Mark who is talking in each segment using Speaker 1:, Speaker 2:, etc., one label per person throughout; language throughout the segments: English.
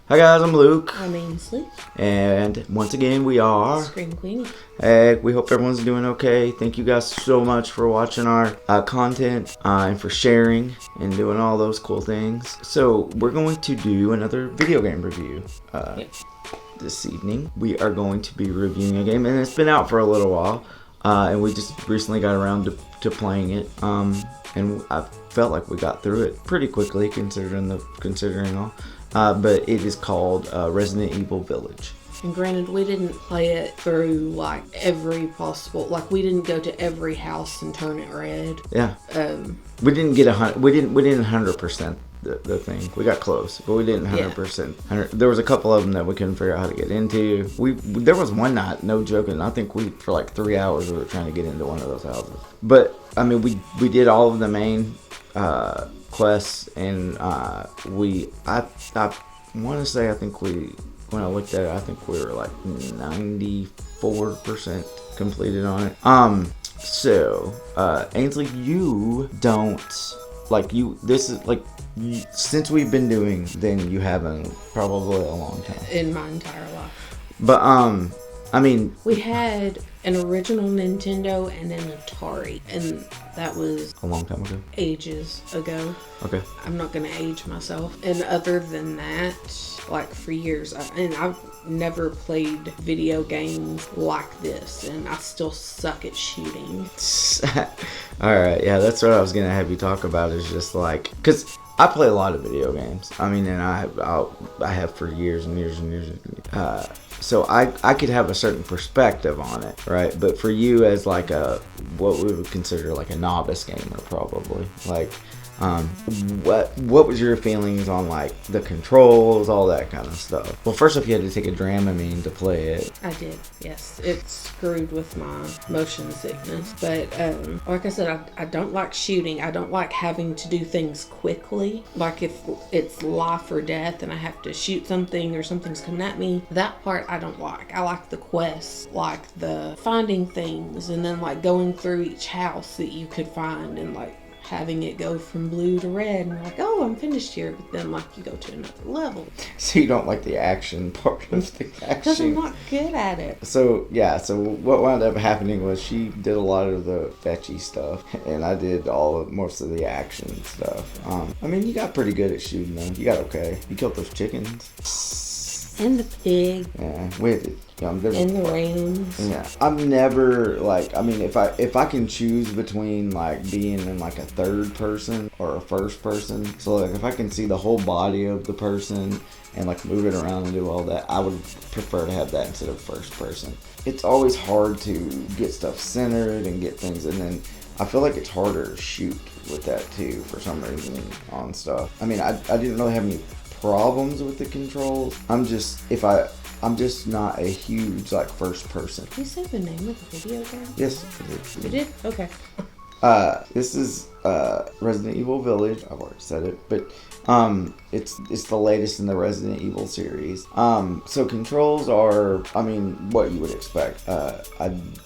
Speaker 1: Hi guys, I'm Luke.
Speaker 2: I'm Ainsley.
Speaker 1: And once again, we are
Speaker 2: Scream Queenie.
Speaker 1: Hey, we hope everyone's doing okay. Thank you guys so much for watching our content and for sharing and doing all those cool things. So we're going to do another video game review this evening. We are going to be reviewing a game, and it's been out for a little while, and we just recently got around to playing it. And I felt like we got through it pretty quickly, considering all. But it is called Resident Evil Village.
Speaker 2: And granted, we didn't play it through like every possible, like we didn't go to every house and turn it red.
Speaker 1: Yeah. We didn't get 100. We didn't 100% the thing. We got close, but we didn't 100%. There was a couple of them that we couldn't figure out how to get into. There was one night, no joking. I think for like 3 hours we were trying to get into one of those houses. But I mean, we did all of the main quests, and I want to say, I think when I looked at it, I think we were like 94% completed on it. So Ainsley, you don't this is like, since we've been doing, then you haven't probably a long time
Speaker 2: in my entire life.
Speaker 1: But I mean,
Speaker 2: we had an original Nintendo and an Atari, and that was
Speaker 1: a long time ago.
Speaker 2: Ages ago.
Speaker 1: Okay.
Speaker 2: I'm not gonna age myself. And other than that, like for years, I've never played video games like this, and I still suck at shooting.
Speaker 1: Alright, yeah, that's what I was gonna have you talk about, is just like, because I play a lot of video games. I mean, and I have for years and years and years. So I could have a certain perspective on it, right? But for you, as like what we would consider like a novice gamer, probably, like, what was your feelings on like the controls, all that kind of stuff? Well, first off, you had to take a Dramamine to play it.
Speaker 2: I did, yes. It screwed with my motion sickness, but like I said, I don't like shooting. I don't like having to do things quickly. Like if it's life or death and I have to shoot something or something's coming at me, that part I don't like. I like the quests, like the finding things, and then like going through each house that you could find, and like having it go from blue to red, and like, oh, I'm finished here, but then like you go to another level.
Speaker 1: So you don't like the action part of the action?
Speaker 2: Because I'm not good at it.
Speaker 1: So yeah, so what wound up happening was she did a lot of the fetchy stuff, and I did most of the action stuff. I mean, you got pretty good at shooting them. You got okay. You killed those chickens.
Speaker 2: And the pig.
Speaker 1: Yeah, with it.
Speaker 2: And the rams.
Speaker 1: Yeah, I'm never like, I mean, if I can choose between like being in like a third person or a first person, so like if I can see the whole body of the person and like move it around and do all that, I would prefer to have that instead of first person. It's always hard to get stuff centered and get things, and then I feel like it's harder to shoot with that too for some reason on stuff. I mean, I didn't really have any problems with the controls. I'm just not a huge like first person.
Speaker 2: Did you say the name of the video game?
Speaker 1: Yes, I did.
Speaker 2: You did? Okay.
Speaker 1: This is Resident Evil Village. I've already said it, but it's the latest in the Resident Evil series. So controls are, I mean, what you would expect. I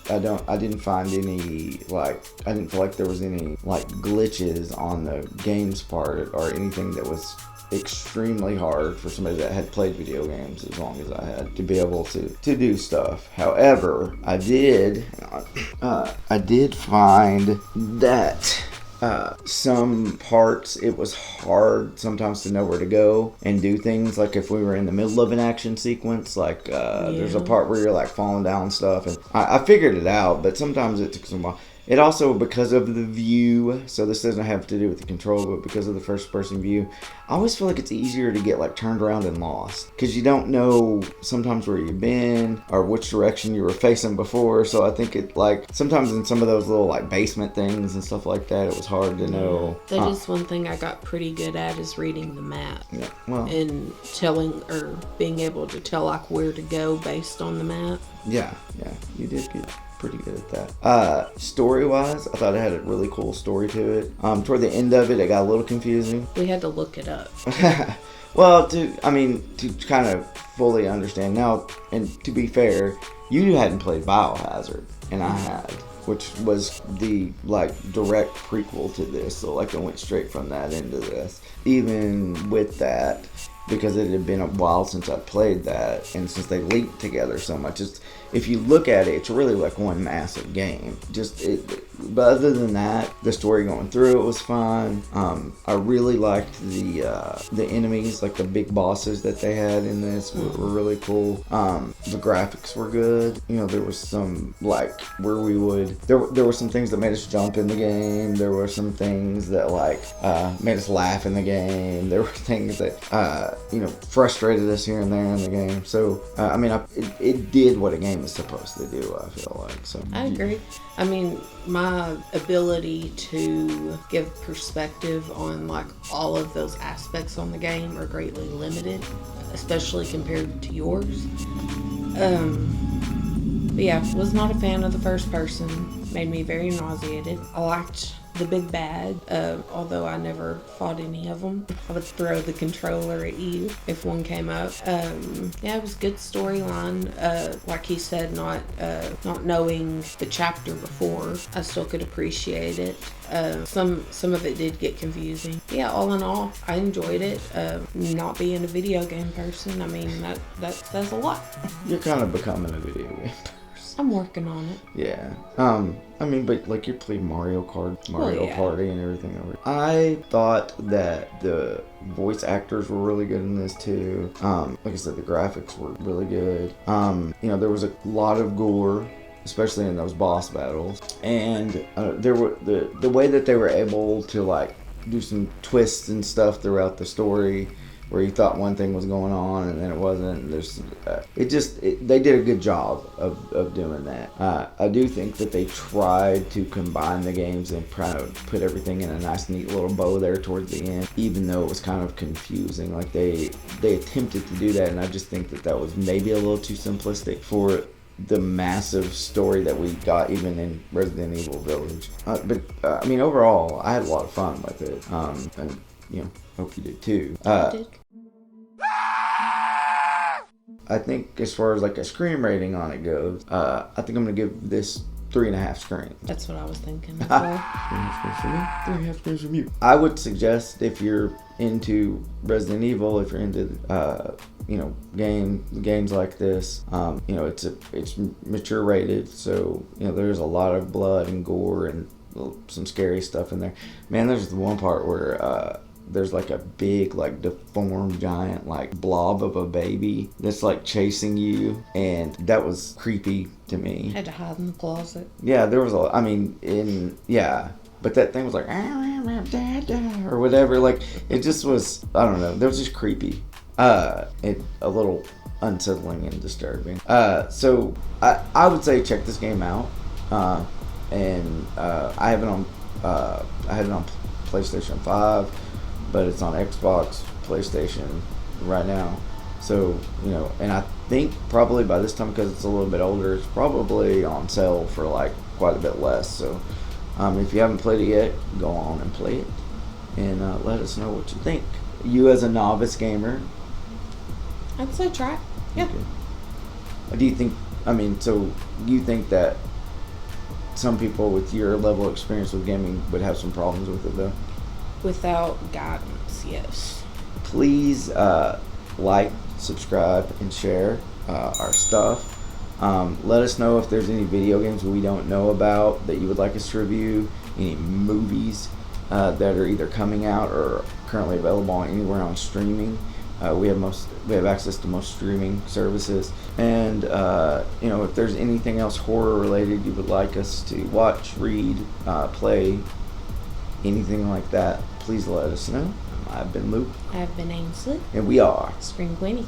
Speaker 1: didn't find any, like, I didn't feel like there was any like glitches on the game's part or anything that was extremely hard for somebody that had played video games as long as I had to be able to do stuff. However, I did find that some parts it was hard sometimes to know where to go and do things. Like if we were in the middle of an action sequence, like there's a part where you're like falling down stuff, and I figured it out, but sometimes it took some while. It also, because of the view, so this doesn't have to do with the control, but because of the first person view, I always feel like it's easier to get like turned around and lost, because you don't know sometimes where you've been or which direction you were facing before. So I think it, like, sometimes in some of those little like basement things and stuff like that, it was hard to know.
Speaker 2: That is one thing I got pretty good at, is reading the map.
Speaker 1: Yeah, well,
Speaker 2: and telling, or being able to tell like where to go based on the map.
Speaker 1: Yeah, you did good. Pretty good at that. Story-wise, I thought it had a really cool story to it. Toward the end of it, it got a little confusing.
Speaker 2: We had to look it up.
Speaker 1: Well, to kind of fully understand now, and to be fair, you hadn't played Biohazard, and I had, which was the like direct prequel to this. So like I went straight from that into this. Even with that, because it had been a while since I played that, and since they linked together so much, if you look at it, it's really like one massive game. But other than that, the story going through it was fun. I really liked the enemies, like the big bosses that they had in this were really cool. The graphics were good. There was some like where we would there were some things that made us jump in the game. There were some things that like made us laugh in the game. There were things that frustrated us here and there in the game. So it did what a game is supposed to do, I feel like. So
Speaker 2: I agree. My ability to give perspective on like all of those aspects on the game are greatly limited, especially compared to yours. But yeah, was not a fan of the first person. Made me very nauseated. I liked the big bad, although I never fought any of them. I would throw the controller at you if one came up. It was a good storyline. Like he said, not knowing the chapter before, I still could appreciate it. Some of it did get confusing. Yeah, all in all, I enjoyed it. Not being a video game person, that says a lot.
Speaker 1: You're kind of becoming a video game person.
Speaker 2: I'm working on it.
Speaker 1: Yeah. But like you played Mario Party and everything over. I thought that the voice actors were really good in this too. Like I said, the graphics were really good. There was a lot of gore, especially in those boss battles, and there were the way that they were able to like do some twists and stuff throughout the story, where you thought one thing was going on and then it wasn't. They did a good job of doing that. I do think that they tried to combine the games and put everything in a nice neat little bow there towards the end, even though it was kind of confusing. Like they attempted to do that, and I just think that was maybe a little too simplistic for the massive story that we got even in Resident Evil Village. Overall, I had a lot of fun with it. And hope you did too.
Speaker 2: I did.
Speaker 1: I think as far as like a screen rating on it goes, I think I'm gonna give this 3.5 screens.
Speaker 2: That's what I was thinking as well.
Speaker 1: 3.5 screens from you. I would suggest, if you're into Resident Evil, if you're into games like this, it's mature rated, so there's a lot of blood and gore and some scary stuff in there. Man, there's the one part where there's like a big, like deformed giant, like blob of a baby that's like chasing you, and that was creepy to me.
Speaker 2: Had to hide in the closet.
Speaker 1: Yeah, there was but that thing was like or whatever. Like it just was, I don't know. That was just creepy. A little unsettling and disturbing. So I would say check this game out. And I have it on PlayStation 5, but it's on Xbox, PlayStation right now. So, and I think probably by this time, because it's a little bit older, it's probably on sale for like quite a bit less. So if you haven't played it yet, go on and play it and let us know what you think. You as a novice gamer,
Speaker 2: I'd say try it. Yeah.
Speaker 1: Okay. Do you think, so you think that some people with your level of experience with gaming would have some problems with it though?
Speaker 2: Without guidance, yes.
Speaker 1: Please like, subscribe, and share our stuff. Let us know if there's any video games we don't know about that you would like us to review, any movies that are either coming out or currently available anywhere on streaming. We have access to most streaming services, and if there's anything else horror related you would like us to watch, read, play, anything like that, please let us know. I've been Luke.
Speaker 2: I've been Ainsley.
Speaker 1: And we are
Speaker 2: Scream Queenie.